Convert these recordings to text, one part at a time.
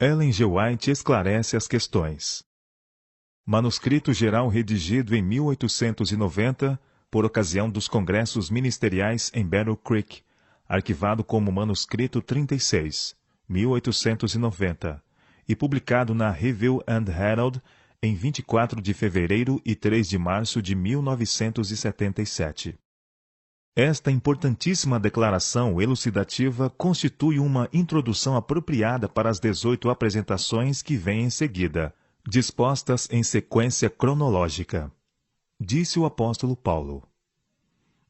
Ellen G. White esclarece as questões. Manuscrito geral redigido em 1890, por ocasião dos congressos ministeriais em Battle Creek, arquivado como manuscrito 36, 1890, e publicado na Review and Herald em 24 de fevereiro e 3 de março de 1977. Esta importantíssima declaração elucidativa constitui uma introdução apropriada para as 18 apresentações que vêm em seguida, dispostas em sequência cronológica. Disse o apóstolo Paulo: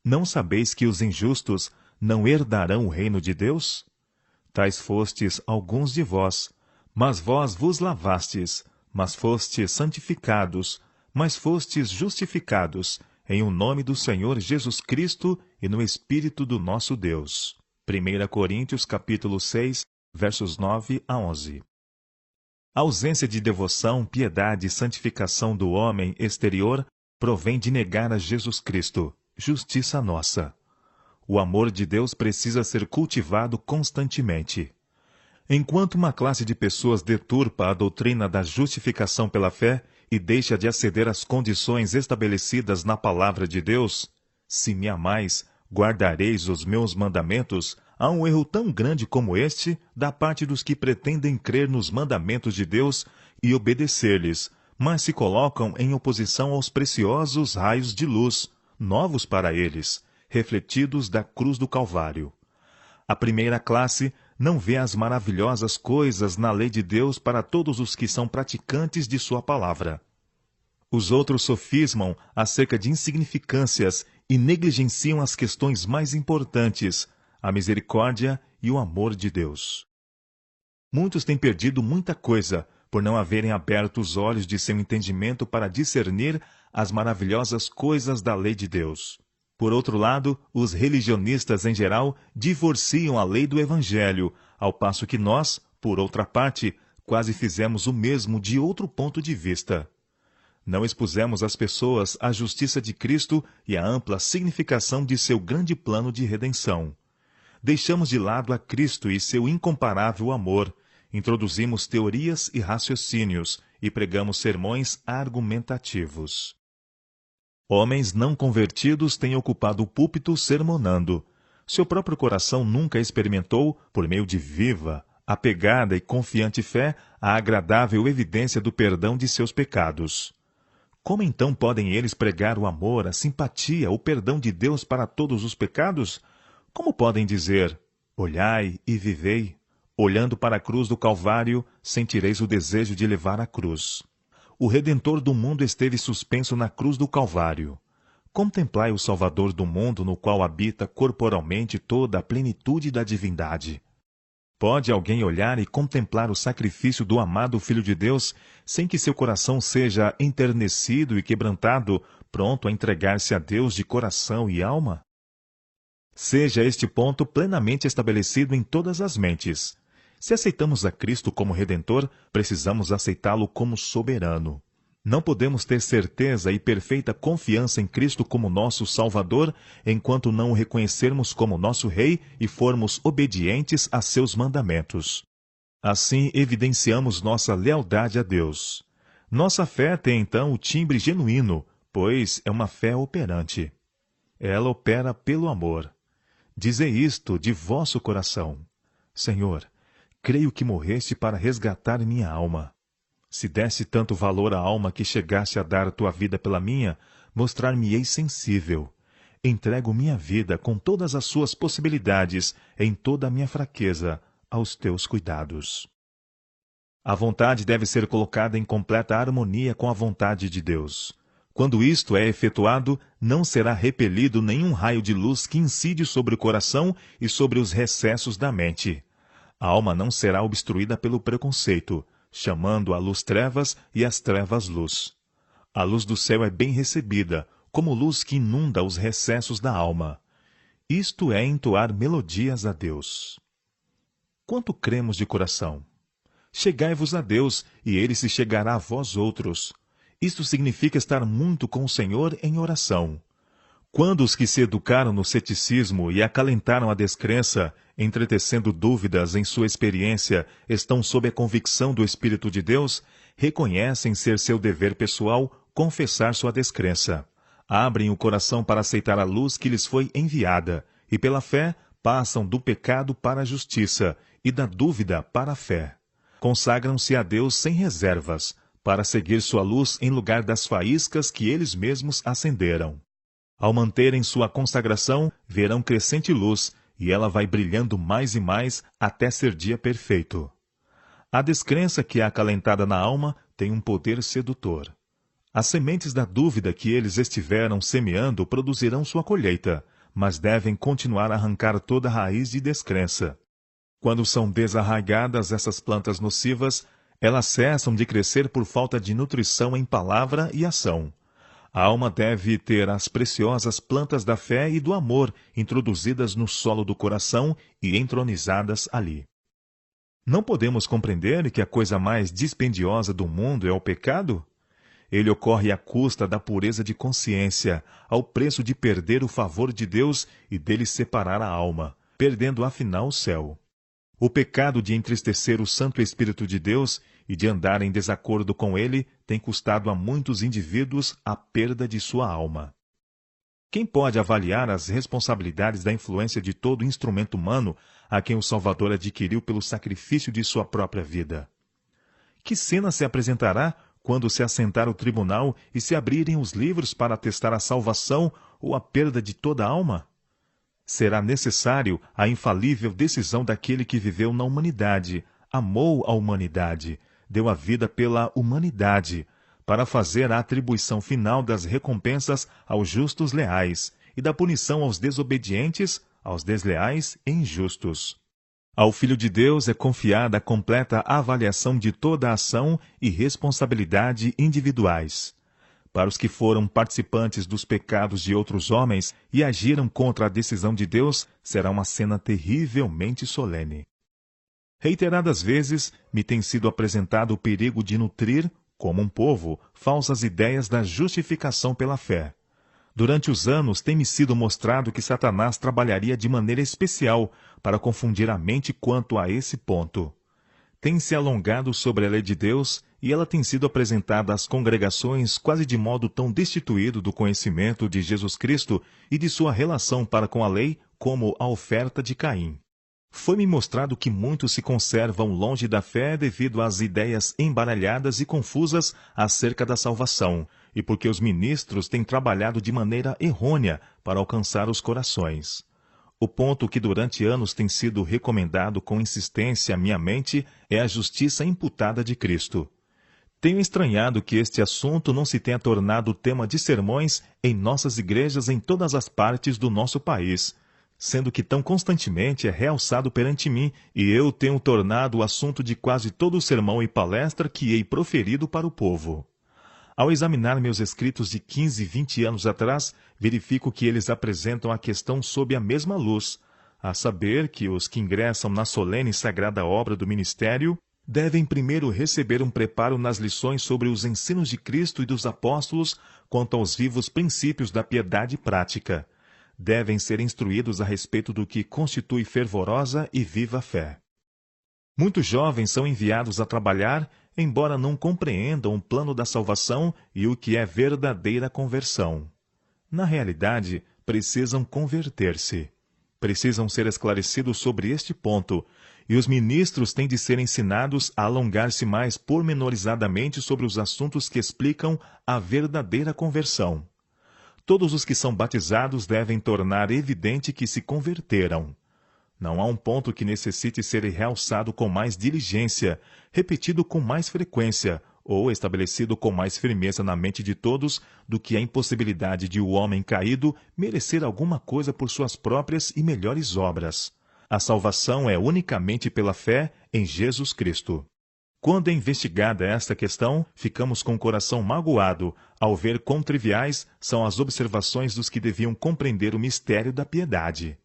Não sabeis que os injustos não herdarão o reino de Deus? Tais fostes alguns de vós, mas vós vos lavastes, mas fostes santificados, mas fostes justificados, em o nome do Senhor Jesus Cristo e no Espírito do nosso Deus. 1 Coríntios capítulo 6, versos 9 a 11. A ausência de devoção, piedade e santificação do homem exterior provém de negar a Jesus Cristo, justiça nossa. O amor de Deus precisa ser cultivado constantemente. Enquanto uma classe de pessoas deturpa a doutrina da justificação pela fé e deixa de aceder às condições estabelecidas na palavra de Deus, se me amais, guardareis os meus mandamentos, há um erro tão grande como este da parte dos que pretendem crer nos mandamentos de Deus e obedecer-lhes, mas se colocam em oposição aos preciosos raios de luz, novos para eles, refletidos da cruz do Calvário. A primeira classe não vê as maravilhosas coisas na lei de Deus para todos os que são praticantes de sua palavra. Os outros sofismam acerca de insignificâncias e negligenciam as questões mais importantes, a misericórdia e o amor de Deus. Muitos têm perdido muita coisa por não haverem aberto os olhos de seu entendimento para discernir as maravilhosas coisas da lei de Deus. Por outro lado, os religionistas em geral divorciam a lei do Evangelho, ao passo que nós, por outra parte, quase fizemos o mesmo de outro ponto de vista. Não expusemos às pessoas a justiça de Cristo e a ampla significação de seu grande plano de redenção. Deixamos de lado a Cristo e seu incomparável amor, introduzimos teorias e raciocínios e pregamos sermões argumentativos. Homens não convertidos têm ocupado o púlpito sermonando. Seu próprio coração nunca experimentou, por meio de viva, apegada e confiante fé, a agradável evidência do perdão de seus pecados. Como então podem eles pregar o amor, a simpatia, o perdão de Deus para todos os pecados? Como podem dizer, olhai e vivei? Olhando para a cruz do Calvário, sentireis o desejo de levar a cruz. O Redentor do mundo esteve suspenso na cruz do Calvário. Contemplai o Salvador do mundo, no qual habita corporalmente toda a plenitude da divindade. Pode alguém olhar e contemplar o sacrifício do amado Filho de Deus, sem que seu coração seja enternecido e quebrantado, pronto a entregar-se a Deus de coração e alma? Seja este ponto plenamente estabelecido em todas as mentes. Se aceitamos a Cristo como Redentor, precisamos aceitá-lo como soberano. Não podemos ter certeza e perfeita confiança em Cristo como nosso Salvador, enquanto não o reconhecermos como nosso Rei e formos obedientes a seus mandamentos. Assim, evidenciamos nossa lealdade a Deus. Nossa fé tem então o timbre genuíno, pois é uma fé operante. Ela opera pelo amor. Dizei isto de vosso coração: Senhor, creio que morreste para resgatar minha alma. Se desse tanto valor à alma que chegasse a dar tua vida pela minha, mostrar-me-ei sensível. Entrego minha vida com todas as suas possibilidades, em toda a minha fraqueza, aos teus cuidados. A vontade deve ser colocada em completa harmonia com a vontade de Deus. Quando isto é efetuado, não será repelido nenhum raio de luz que incide sobre o coração e sobre os recessos da mente. A alma não será obstruída pelo preconceito, chamando a luz trevas e as trevas luz. A luz do céu é bem recebida, como luz que inunda os recessos da alma. Isto é entoar melodias a Deus. Quanto cremos de coração? Chegai-vos a Deus, e ele se chegará a vós outros. Isto significa estar muito com o Senhor em oração. Quando os que se educaram no ceticismo e acalentaram a descrença, entretecendo dúvidas em sua experiência, estão sob a convicção do Espírito de Deus, reconhecem ser seu dever pessoal confessar sua descrença. Abrem o coração para aceitar a luz que lhes foi enviada, e pela fé passam do pecado para a justiça e da dúvida para a fé. Consagram-se a Deus sem reservas, para seguir sua luz em lugar das faíscas que eles mesmos acenderam. Ao manterem sua consagração, verão crescente luz, e ela vai brilhando mais e mais até ser dia perfeito. A descrença que é acalentada na alma tem um poder sedutor. As sementes da dúvida que eles estiveram semeando produzirão sua colheita, mas devem continuar a arrancar toda a raiz de descrença. Quando são desarraigadas essas plantas nocivas, elas cessam de crescer por falta de nutrição em palavra e ação. A alma deve ter as preciosas plantas da fé e do amor introduzidas no solo do coração e entronizadas ali. Não podemos compreender que a coisa mais dispendiosa do mundo é o pecado? Ele ocorre à custa da pureza de consciência, ao preço de perder o favor de Deus e dele separar a alma, perdendo afinal o céu. O pecado de entristecer o Santo Espírito de Deus e de andar em desacordo com ele tem custado a muitos indivíduos a perda de sua alma. Quem pode avaliar as responsabilidades da influência de todo instrumento humano a quem o Salvador adquiriu pelo sacrifício de sua própria vida? Que cena se apresentará quando se assentar o tribunal e se abrirem os livros para atestar a salvação ou a perda de toda a alma? Será necessário a infalível decisão daquele que viveu na humanidade, amou a humanidade, deu a vida pela humanidade, para fazer a atribuição final das recompensas aos justos leais e da punição aos desobedientes, aos desleais e injustos. Ao Filho de Deus é confiada a completa avaliação de toda a ação e responsabilidade individuais. Para os que foram participantes dos pecados de outros homens e agiram contra a decisão de Deus, será uma cena terrivelmente solene. Reiteradas vezes me tem sido apresentado o perigo de nutrir, como um povo, falsas ideias da justificação pela fé. Durante os anos tem-me sido mostrado que Satanás trabalharia de maneira especial para confundir a mente quanto a esse ponto. Tem-se alongado sobre a lei de Deus e ela tem sido apresentada às congregações quase de modo tão destituído do conhecimento de Jesus Cristo e de sua relação para com a lei como a oferta de Caim. Foi-me mostrado que muitos se conservam longe da fé devido às ideias embaralhadas e confusas acerca da salvação, e porque os ministros têm trabalhado de maneira errônea para alcançar os corações. O ponto que durante anos tem sido recomendado com insistência à minha mente é a justiça imputada de Cristo. Tenho estranhado que este assunto não se tenha tornado tema de sermões em nossas igrejas em todas as partes do nosso país, sendo que tão constantemente é realçado perante mim, e eu tenho tornado o assunto de quase todo o sermão e palestra que hei proferido para o povo. Ao examinar meus escritos de 15 e 20 anos atrás, verifico que eles apresentam a questão sob a mesma luz, a saber que os que ingressam na solene e sagrada obra do ministério devem primeiro receber um preparo nas lições sobre os ensinos de Cristo e dos apóstolos quanto aos vivos princípios da piedade prática. Devem ser instruídos a respeito do que constitui fervorosa e viva fé. Muitos jovens são enviados a trabalhar, embora não compreendam o plano da salvação e o que é verdadeira conversão. Na realidade, precisam converter-se. Precisam ser esclarecidos sobre este ponto, e os ministros têm de ser ensinados a alongar-se mais pormenorizadamente sobre os assuntos que explicam a verdadeira conversão. Todos os que são batizados devem tornar evidente que se converteram. Não há um ponto que necessite ser realçado com mais diligência, repetido com mais frequência, ou estabelecido com mais firmeza na mente de todos, do que a impossibilidade de o homem caído merecer alguma coisa por suas próprias e melhores obras. A salvação é unicamente pela fé em Jesus Cristo. Quando é investigada esta questão, ficamos com o coração magoado ao ver quão triviais são as observações dos que deviam compreender o mistério da piedade.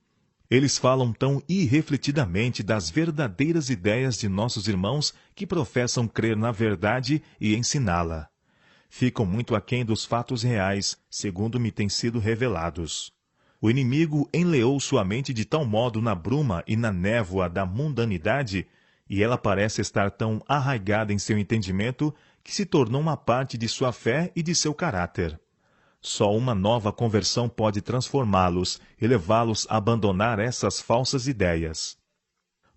Eles falam tão irrefletidamente das verdadeiras ideias de nossos irmãos que professam crer na verdade e ensiná-la. ficam muito aquém dos fatos reais, segundo me têm sido revelados. O inimigo enleou sua mente de tal modo na bruma e na névoa da mundanidade, e ela parece estar tão arraigada em seu entendimento, que se tornou uma parte de sua fé e de seu caráter. Só uma nova conversão pode transformá-los e levá-los a abandonar essas falsas ideias.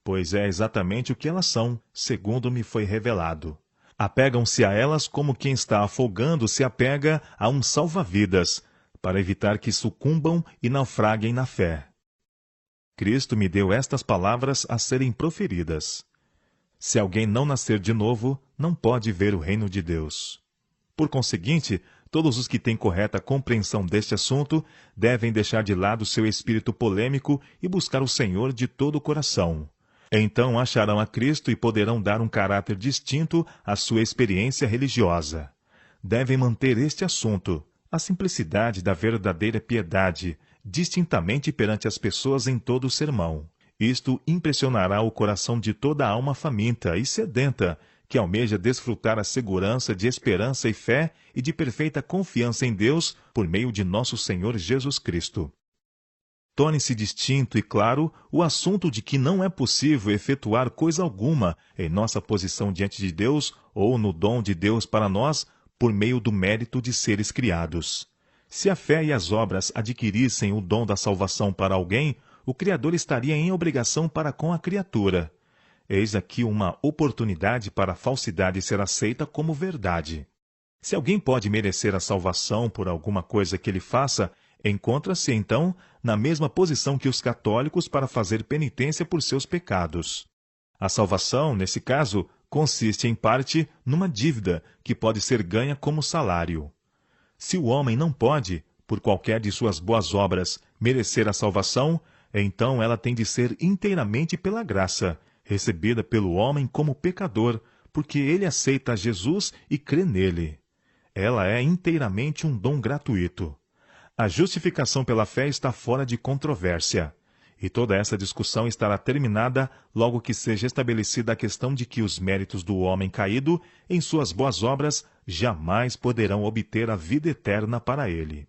Pois é exatamente o que elas são, segundo me foi revelado. Apegam-se a elas como quem está afogando se apega a um salva-vidas, para evitar que sucumbam e naufraguem na fé. Cristo me deu estas palavras a serem proferidas. Se alguém não nascer de novo, não pode ver o reino de Deus. Por conseguinte, todos os que têm correta compreensão deste assunto devem deixar de lado seu espírito polêmico e buscar o Senhor de todo o coração. Então acharão a Cristo e poderão dar um caráter distinto à sua experiência religiosa. Devem manter este assunto, a simplicidade da verdadeira piedade, distintamente perante as pessoas em todo o sermão. Isto impressionará o coração de toda a alma faminta e sedenta, que almeja desfrutar a segurança de esperança e fé e de perfeita confiança em Deus por meio de nosso Senhor Jesus Cristo. Torne-se distinto e claro o assunto de que não é possível efetuar coisa alguma em nossa posição diante de Deus ou no dom de Deus para nós por meio do mérito de seres criados. Se a fé e as obras adquirissem o dom da salvação para alguém, o Criador estaria em obrigação para com a criatura. Eis aqui uma oportunidade para a falsidade ser aceita como verdade. Se alguém pode merecer a salvação por alguma coisa que ele faça, encontra-se, então, na mesma posição que os católicos para fazer penitência por seus pecados. A salvação, nesse caso, consiste, em parte, numa dívida que pode ser ganha como salário. Se o homem não pode, por qualquer de suas boas obras, merecer a salvação, então ela tem de ser inteiramente pela graça, recebida pelo homem como pecador, porque ele aceita Jesus e crê nele. Ela é inteiramente um dom gratuito. A justificação pela fé está fora de controvérsia, e toda essa discussão estará terminada logo que seja estabelecida a questão de que os méritos do homem caído, em suas boas obras, jamais poderão obter a vida eterna para ele.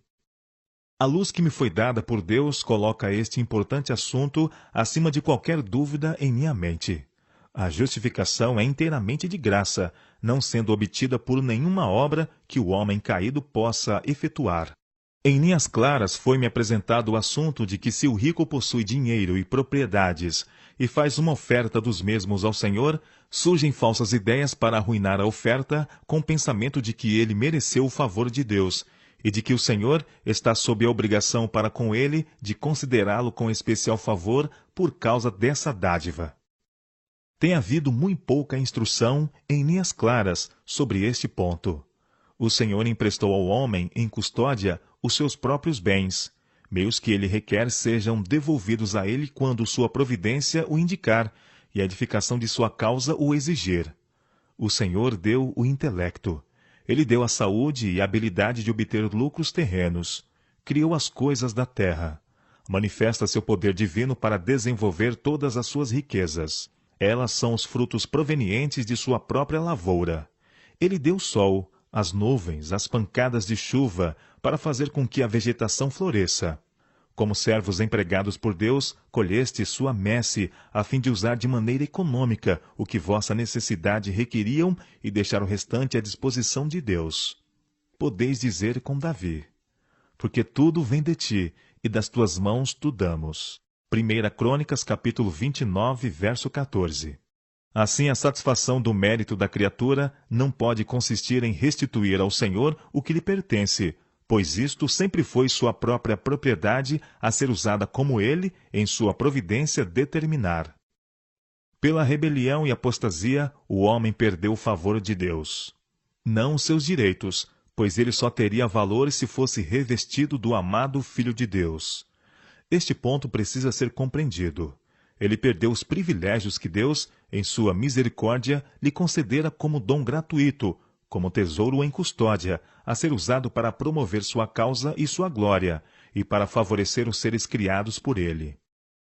A luz que me foi dada por Deus coloca este importante assunto acima de qualquer dúvida em minha mente. A justificação é inteiramente de graça, não sendo obtida por nenhuma obra que o homem caído possa efetuar. Em linhas claras foi-me apresentado o assunto de que se o rico possui dinheiro e propriedades e faz uma oferta dos mesmos ao Senhor, surgem falsas ideias para arruinar a oferta com o pensamento de que ele mereceu o favor de Deus e de que o Senhor está sob a obrigação para com ele de considerá-lo com especial favor por causa dessa dádiva. Tem havido muito pouca instrução em linhas claras sobre este ponto. O Senhor emprestou ao homem em custódia os seus próprios bens, meios que ele requer sejam devolvidos a ele quando sua providência o indicar e a edificação de sua causa o exigir. O Senhor deu o intelecto. Ele deu a saúde e a habilidade de obter lucros terrenos. Criou as coisas da terra. Manifesta seu poder divino para desenvolver todas as suas riquezas. Elas são os frutos provenientes de sua própria lavoura. Ele deu o sol, as nuvens, as pancadas de chuva, para fazer com que a vegetação floresça. Como servos empregados por Deus, colheste sua messe, a fim de usar de maneira econômica o que vossa necessidade requeriam e deixar o restante à disposição de Deus. Podeis dizer com Davi: porque tudo vem de ti, e das tuas mãos tu damos. 1 Crônicas, capítulo 29, verso 14. Assim, a satisfação do mérito da criatura não pode consistir em restituir ao Senhor o que lhe pertence, pois isto sempre foi sua própria propriedade a ser usada como ele, em sua providência, determinar. Pela rebelião e apostasia, o homem perdeu o favor de Deus. Não os seus direitos, pois ele só teria valor se fosse revestido do amado Filho de Deus. Este ponto precisa ser compreendido. Ele perdeu os privilégios que Deus, em sua misericórdia, lhe concedera como dom gratuito, como tesouro em custódia, a ser usado para promover sua causa e sua glória, e para favorecer os seres criados por ele.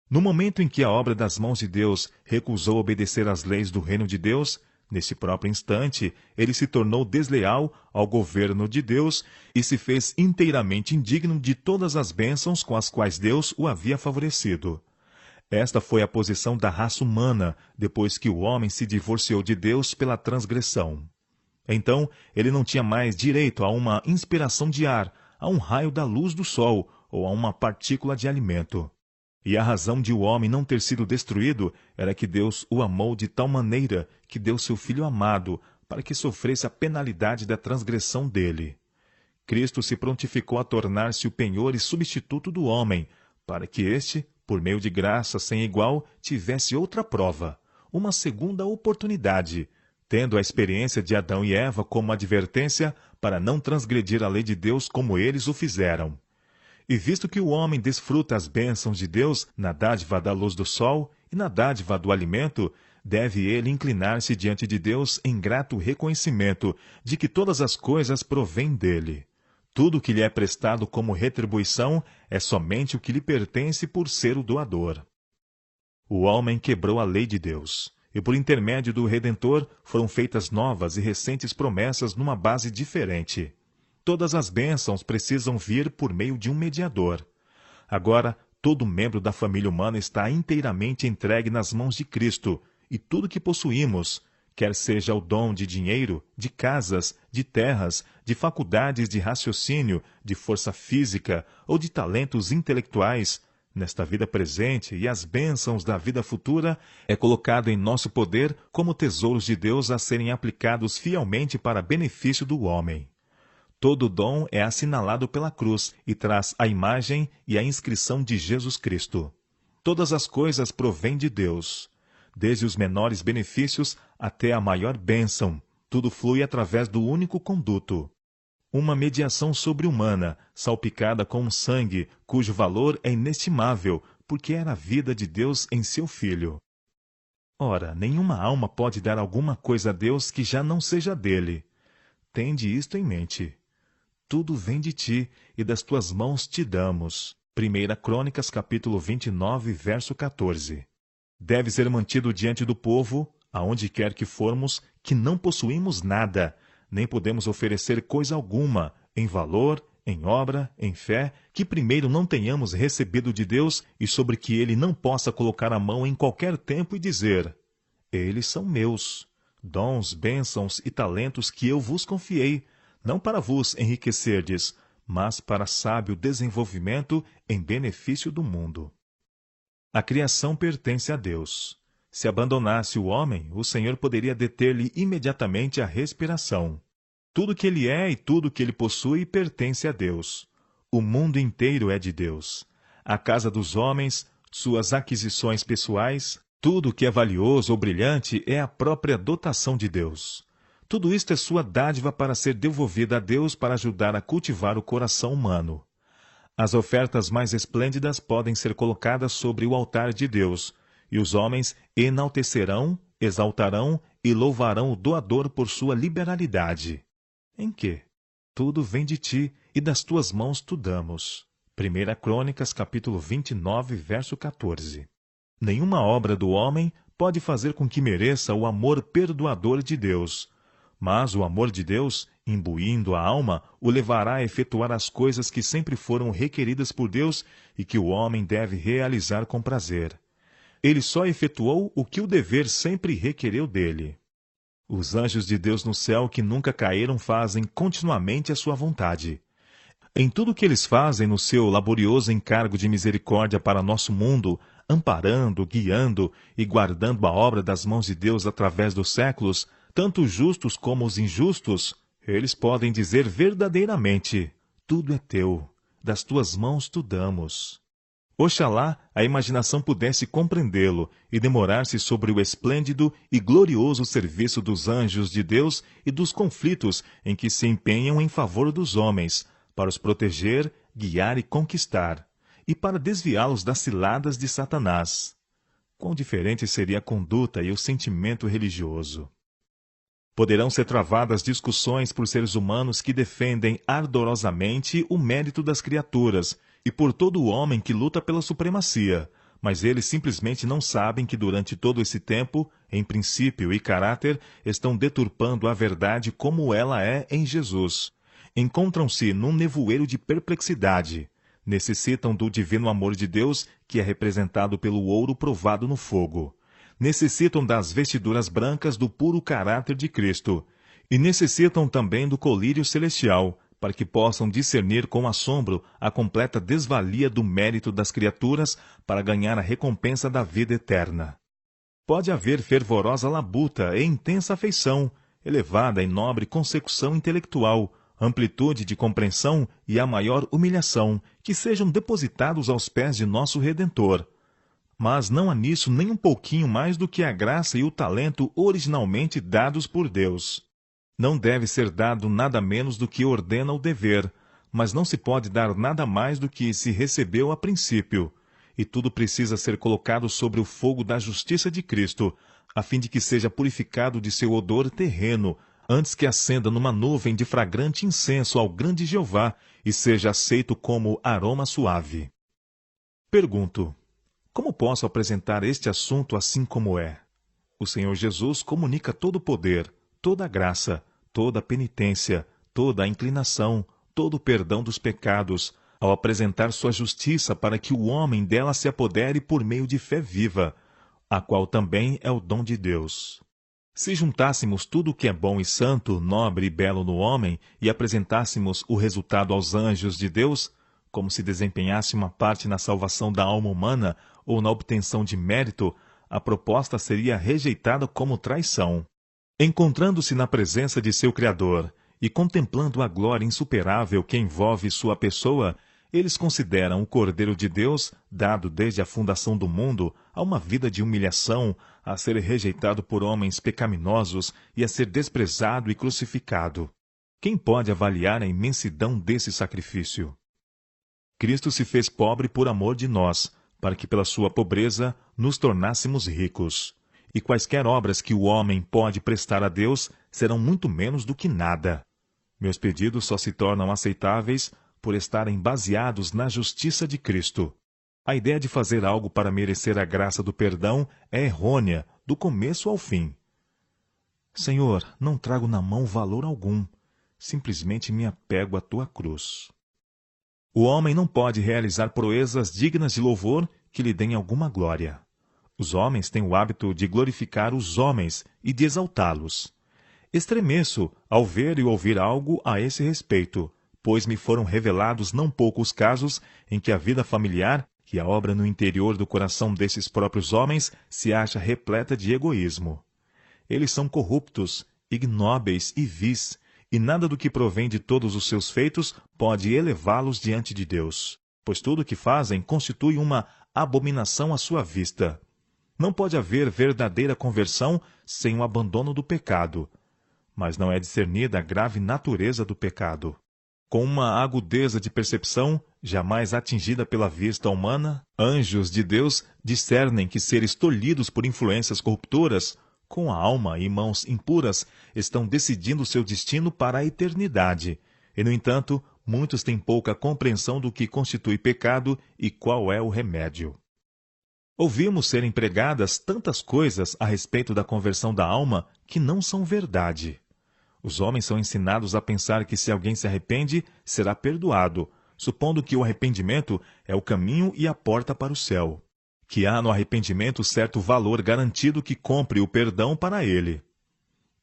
No momento em que a obra das mãos de Deus recusou obedecer às leis do reino de Deus, Neste próprio instante, ele se tornou desleal ao governo de Deus e se fez inteiramente indigno de todas as bênçãos com as quais Deus o havia favorecido. Esta foi a posição da raça humana depois que o homem se divorciou de Deus pela transgressão. Então, ele não tinha mais direito a uma inspiração de ar, a um raio da luz do sol ou a uma partícula de alimento. E a razão de o homem não ter sido destruído era que Deus o amou de tal maneira que deu seu Filho amado para que sofresse a penalidade da transgressão dele. Cristo se prontificou a tornar-se o penhor e substituto do homem, para que este, por meio de graça sem igual, tivesse outra prova, uma segunda oportunidade, tendo a experiência de Adão e Eva como advertência para não transgredir a lei de Deus como eles o fizeram. E visto que o homem desfruta as bênçãos de Deus na dádiva da luz do sol e na dádiva do alimento, deve ele inclinar-se diante de Deus em grato reconhecimento de que todas as coisas provêm dele. Tudo que lhe é prestado como retribuição é somente o que lhe pertence por ser o doador. O homem quebrou a lei de Deus, e por intermédio do Redentor foram feitas novas e recentes promessas numa base diferente. Todas as bênçãos precisam vir por meio de um mediador. Agora, todo membro da família humana está inteiramente entregue nas mãos de Cristo, e tudo que possuímos, quer seja o dom de dinheiro, de casas, de terras, de faculdades de raciocínio, de força física ou de talentos intelectuais, nesta vida presente e as bênçãos da vida futura, é colocado em nosso poder como tesouros de Deus a serem aplicados fielmente para benefício do homem. Todo dom é assinalado pela cruz e traz a imagem e a inscrição de Jesus Cristo. Todas as coisas provêm de Deus. Desde os menores benefícios até a maior bênção, tudo flui através do único conduto. Uma mediação sobre-humana, salpicada com um sangue, cujo valor é inestimável, porque era a vida de Deus em seu Filho. Ora, nenhuma alma pode dar alguma coisa a Deus que já não seja dele. Tende isto em mente. Tudo vem de ti, e das tuas mãos te damos. 1 Crônicas, capítulo 29, verso 14. Deve ser mantido diante do povo, aonde quer que formos, que não possuímos nada, nem podemos oferecer coisa alguma, em valor, em obra, em fé, que primeiro não tenhamos recebido de Deus e sobre que ele não possa colocar a mão em qualquer tempo e dizer: eles são meus, dons, bênçãos e talentos que eu vos confiei, não para vos enriquecerdes, mas para sábio desenvolvimento em benefício do mundo. A criação pertence a Deus. Se abandonasse o homem, o Senhor poderia deter-lhe imediatamente a respiração. Tudo que ele é e tudo que ele possui pertence a Deus. O mundo inteiro é de Deus. A casa dos homens, suas aquisições pessoais, tudo que é valioso ou brilhante é a própria dotação de Deus. Tudo isto é sua dádiva para ser devolvida a Deus para ajudar a cultivar o coração humano. As ofertas mais esplêndidas podem ser colocadas sobre o altar de Deus, e os homens enaltecerão, exaltarão e louvarão o doador por sua liberalidade. Em que? Tudo vem de ti, e das tuas mãos tu damos. 1 Crônicas, capítulo 29, verso 14. Nenhuma obra do homem pode fazer com que mereça o amor perdoador de Deus. Mas o amor de Deus, imbuindo a alma, o levará a efetuar as coisas que sempre foram requeridas por Deus e que o homem deve realizar com prazer. Ele só efetuou o que o dever sempre requereu dele. Os anjos de Deus no céu que nunca caíram fazem continuamente a sua vontade. Em tudo o que eles fazem no seu laborioso encargo de misericórdia para nosso mundo, amparando, guiando e guardando a obra das mãos de Deus através dos séculos, tanto os justos como os injustos, eles podem dizer verdadeiramente: tudo é teu, das tuas mãos tu damos. Oxalá a imaginação pudesse compreendê-lo e demorar-se sobre o esplêndido e glorioso serviço dos anjos de Deus e dos conflitos em que se empenham em favor dos homens, para os proteger, guiar e conquistar, e para desviá-los das ciladas de Satanás. Quão diferente seria a conduta e o sentimento religioso! Poderão ser travadas discussões por seres humanos que defendem ardorosamente o mérito das criaturas e por todo o homem que luta pela supremacia, mas eles simplesmente não sabem que durante todo esse tempo, em princípio e caráter, estão deturpando a verdade como ela é em Jesus. Encontram-se num nevoeiro de perplexidade. Necessitam do divino amor de Deus, que é representado pelo ouro provado no fogo. Necessitam das vestiduras brancas do puro caráter de Cristo. E necessitam também do colírio celestial, para que possam discernir com assombro a completa desvalia do mérito das criaturas para ganhar a recompensa da vida eterna. Pode haver fervorosa labuta e intensa afeição, elevada e nobre consecução intelectual, amplitude de compreensão e a maior humilhação, que sejam depositados aos pés de nosso Redentor. Mas não há nisso nem um pouquinho mais do que a graça e o talento originalmente dados por Deus. Não deve ser dado nada menos do que ordena o dever, mas não se pode dar nada mais do que se recebeu a princípio, e tudo precisa ser colocado sobre o fogo da justiça de Cristo, a fim de que seja purificado de seu odor terreno, antes que acenda numa nuvem de fragrante incenso ao grande Jeová e seja aceito como aroma suave. Pergunto: como posso apresentar este assunto assim como é? O Senhor Jesus comunica todo o poder, toda a graça, toda a penitência, toda a inclinação, todo o perdão dos pecados, ao apresentar sua justiça para que o homem dela se apodere por meio de fé viva, a qual também é o dom de Deus. Se juntássemos tudo o que é bom e santo, nobre e belo no homem, e apresentássemos o resultado aos anjos de Deus, como se desempenhasse uma parte na salvação da alma humana ou na obtenção de mérito, a proposta seria rejeitada como traição. Encontrando-se na presença de seu Criador e contemplando a glória insuperável que envolve sua pessoa, eles consideram o Cordeiro de Deus, dado desde a fundação do mundo, a uma vida de humilhação, a ser rejeitado por homens pecaminosos e a ser desprezado e crucificado. Quem pode avaliar a imensidão desse sacrifício? Cristo se fez pobre por amor de nós, para que pela sua pobreza nos tornássemos ricos. E quaisquer obras que o homem pode prestar a Deus serão muito menos do que nada. Meus pedidos só se tornam aceitáveis por estarem baseados na justiça de Cristo. A ideia de fazer algo para merecer a graça do perdão é errônea, do começo ao fim. Senhor, não trago na mão valor algum, simplesmente me apego à tua cruz. O homem não pode realizar proezas dignas de louvor que lhe deem alguma glória. Os homens têm o hábito de glorificar os homens e de exaltá-los. Estremeço ao ver e ouvir algo a esse respeito, pois me foram revelados não poucos casos em que a vida familiar e a obra no interior do coração desses próprios homens se acha repleta de egoísmo. Eles são corruptos, ignóbeis e vis, e nada do que provém de todos os seus feitos pode elevá-los diante de Deus, pois tudo o que fazem constitui uma abominação à sua vista. Não pode haver verdadeira conversão sem o abandono do pecado, mas não é discernida a grave natureza do pecado. Com uma agudeza de percepção jamais atingida pela vista humana, anjos de Deus discernem que seres tolhidos por influências corruptoras, com a alma e mãos impuras, estão decidindo seu destino para a eternidade. E, no entanto, muitos têm pouca compreensão do que constitui pecado e qual é o remédio. Ouvimos ser empregadas tantas coisas a respeito da conversão da alma que não são verdade. Os homens são ensinados a pensar que se alguém se arrepende, será perdoado, supondo que o arrependimento é o caminho e a porta para o céu. Que há no arrependimento certo valor garantido que compre o perdão para ele.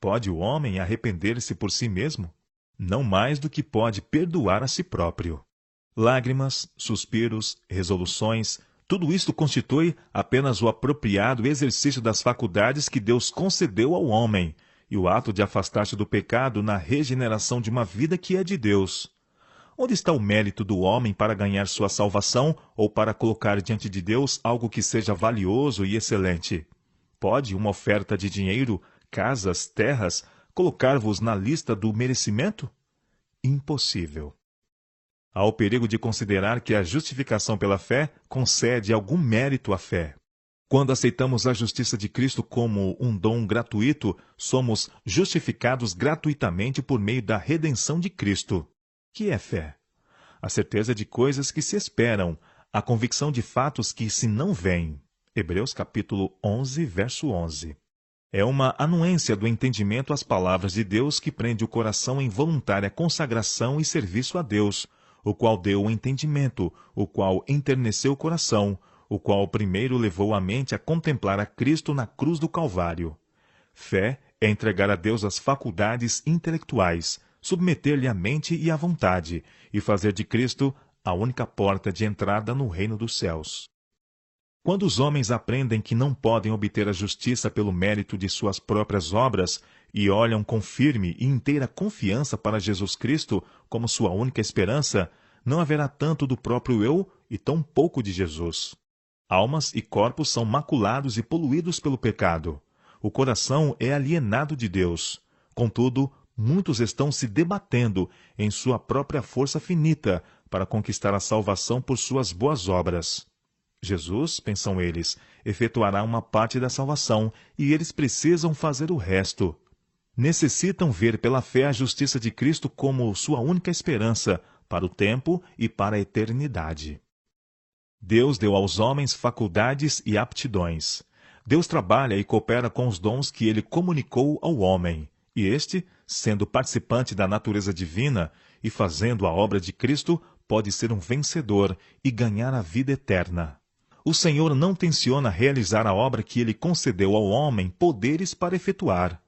Pode o homem arrepender-se por si mesmo? Não mais do que pode perdoar a si próprio. Lágrimas, suspiros, resoluções, tudo isto constitui apenas o apropriado exercício das faculdades que Deus concedeu ao homem, e o ato de afastar-se do pecado na regeneração de uma vida que é de Deus. Onde está o mérito do homem para ganhar sua salvação ou para colocar diante de Deus algo que seja valioso e excelente? Pode uma oferta de dinheiro, casas, terras, colocar-vos na lista do merecimento? Impossível. Há o perigo de considerar que a justificação pela fé concede algum mérito à fé. Quando aceitamos a justiça de Cristo como um dom gratuito, somos justificados gratuitamente por meio da redenção de Cristo. Que é fé? A certeza de coisas que se esperam, a convicção de fatos que se não veem. Hebreus capítulo 11, verso 11. É uma anuência do entendimento às palavras de Deus que prende o coração em voluntária consagração e serviço a Deus, o qual deu o entendimento, o qual enterneceu o coração, o qual primeiro levou a mente a contemplar a Cristo na cruz do Calvário. Fé é entregar a Deus as faculdades intelectuais, submeter-lhe a mente e a vontade, e fazer de Cristo a única porta de entrada no reino dos céus. Quando os homens aprendem que não podem obter a justiça pelo mérito de suas próprias obras e olham com firme e inteira confiança para Jesus Cristo como sua única esperança, não haverá tanto do próprio eu e tão pouco de Jesus. Almas e corpos são maculados e poluídos pelo pecado. O coração é alienado de Deus. Contudo, muitos estão se debatendo em sua própria força finita para conquistar a salvação por suas boas obras. Jesus, pensam eles, efetuará uma parte da salvação e eles precisam fazer o resto. Necessitam ver pela fé a justiça de Cristo como sua única esperança para o tempo e para a eternidade. Deus deu aos homens faculdades e aptidões. Deus trabalha e coopera com os dons que ele comunicou ao homem, e este, sendo participante da natureza divina e fazendo a obra de Cristo, pode ser um vencedor e ganhar a vida eterna. O Senhor não tenciona realizar a obra que ele concedeu ao homem poderes para efetuar.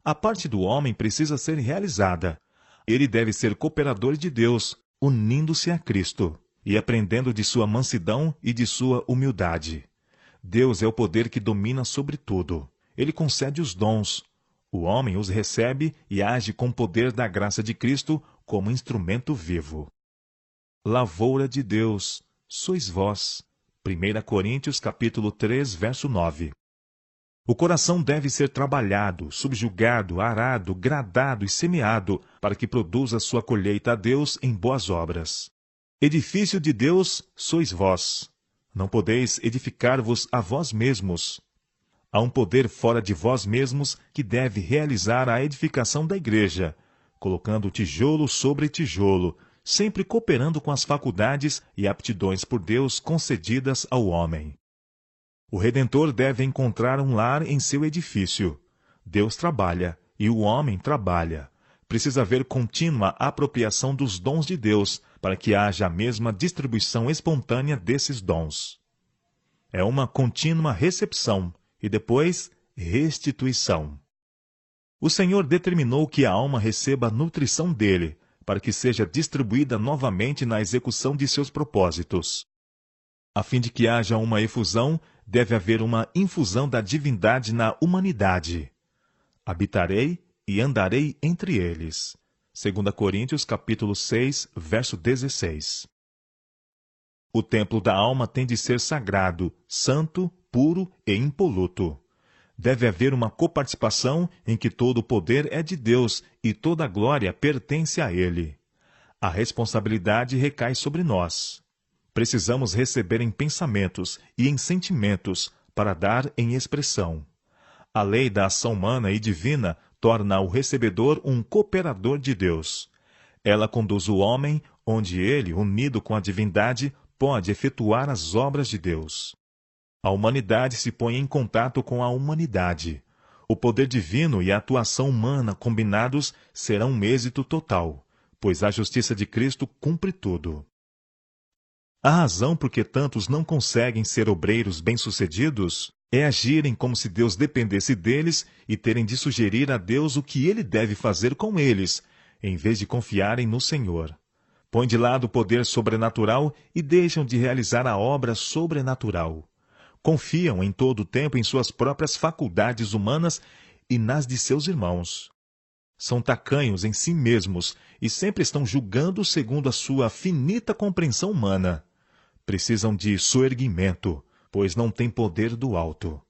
A parte do homem precisa ser realizada. Ele deve ser cooperador de Deus, unindo-se a Cristo e aprendendo de sua mansidão e de sua humildade. Deus é o poder que domina sobre tudo. Ele concede os dons. O homem os recebe e age com o poder da graça de Cristo como instrumento vivo. Lavoura de Deus, sois vós. 1 Coríntios capítulo 3, verso 9. O coração deve ser trabalhado, subjugado, arado, gradado e semeado, para que produza sua colheita a Deus em boas obras. Edifício de Deus sois vós. Não podeis edificar-vos a vós mesmos. Há um poder fora de vós mesmos que deve realizar a edificação da igreja, colocando tijolo sobre tijolo, sempre cooperando com as faculdades e aptidões por Deus concedidas ao homem. O Redentor deve encontrar um lar em seu edifício. Deus trabalha, e o homem trabalha. Precisa haver contínua apropriação dos dons de Deus, para que haja a mesma distribuição espontânea desses dons. É uma contínua recepção, e depois restituição. O Senhor determinou que a alma receba a nutrição dele, para que seja distribuída novamente na execução de seus propósitos. A fim de que haja uma efusão, deve haver uma infusão da divindade na humanidade. Habitarei e andarei entre eles. 2 Coríntios capítulo 6, verso 16. O templo da alma tem de ser sagrado, santo, puro e impoluto. Deve haver uma coparticipação em que todo o poder é de Deus e toda a glória pertence a Ele. A responsabilidade recai sobre nós. Precisamos receber em pensamentos e em sentimentos para dar em expressão. A lei da ação humana e divina torna o recebedor um cooperador de Deus. Ela conduz o homem onde ele, unido com a divindade, pode efetuar as obras de Deus. A humanidade se põe em contato com a humanidade. O poder divino e a atuação humana combinados serão um êxito total, pois a justiça de Cristo cumpre tudo. A razão por que tantos não conseguem ser obreiros bem-sucedidos é agirem como se Deus dependesse deles e terem de sugerir a Deus o que ele deve fazer com eles, em vez de confiarem no Senhor. Põem de lado o poder sobrenatural e deixam de realizar a obra sobrenatural. Confiam em todo o tempo em suas próprias faculdades humanas e nas de seus irmãos. São tacanhos em si mesmos e sempre estão julgando segundo a sua finita compreensão humana. Precisam de soerguimento, pois não têm poder do alto.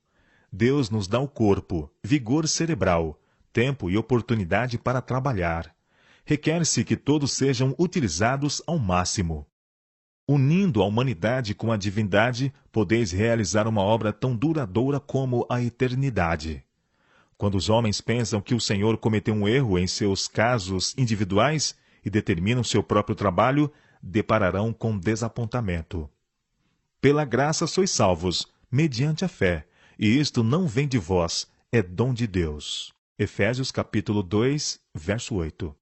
Deus nos dá o corpo, vigor cerebral, tempo e oportunidade para trabalhar. Requer-se que todos sejam utilizados ao máximo. Unindo a humanidade com a divindade, podeis realizar uma obra tão duradoura como a eternidade. Quando os homens pensam que o Senhor cometeu um erro em seus casos individuais e determinam seu próprio trabalho, depararão com desapontamento. Pela graça sois salvos, mediante a fé, e isto não vem de vós, é dom de Deus. Efésios capítulo 2, verso 8.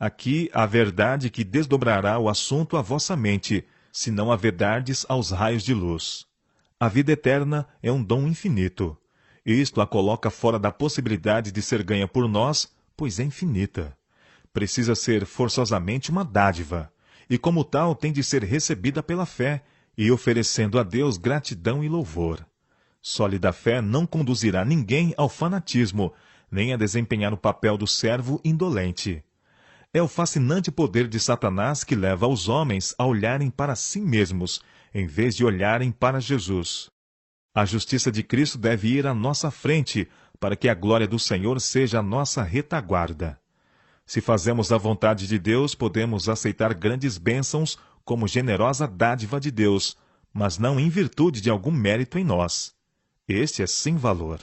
Aqui há verdade que desdobrará o assunto à vossa mente, se não há verdades aos raios de luz. A vida eterna é um dom infinito. Isto a coloca fora da possibilidade de ser ganha por nós, pois é infinita. Precisa ser forçosamente uma dádiva, e como tal tem de ser recebida pela fé, e oferecendo a Deus gratidão e louvor. Sólida fé não conduzirá ninguém ao fanatismo, nem a desempenhar o papel do servo indolente. É o fascinante poder de Satanás que leva os homens a olharem para si mesmos, em vez de olharem para Jesus. A justiça de Cristo deve ir à nossa frente, para que a glória do Senhor seja a nossa retaguarda. Se fazemos a vontade de Deus, podemos aceitar grandes bênçãos como generosa dádiva de Deus, mas não em virtude de algum mérito em nós. Este é sem valor.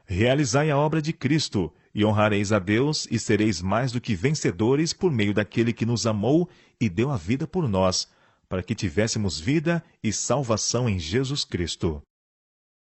Realizai a obra de Cristo, e honrareis a Deus, e sereis mais do que vencedores por meio daquele que nos amou e deu a vida por nós, para que tivéssemos vida e salvação em Jesus Cristo.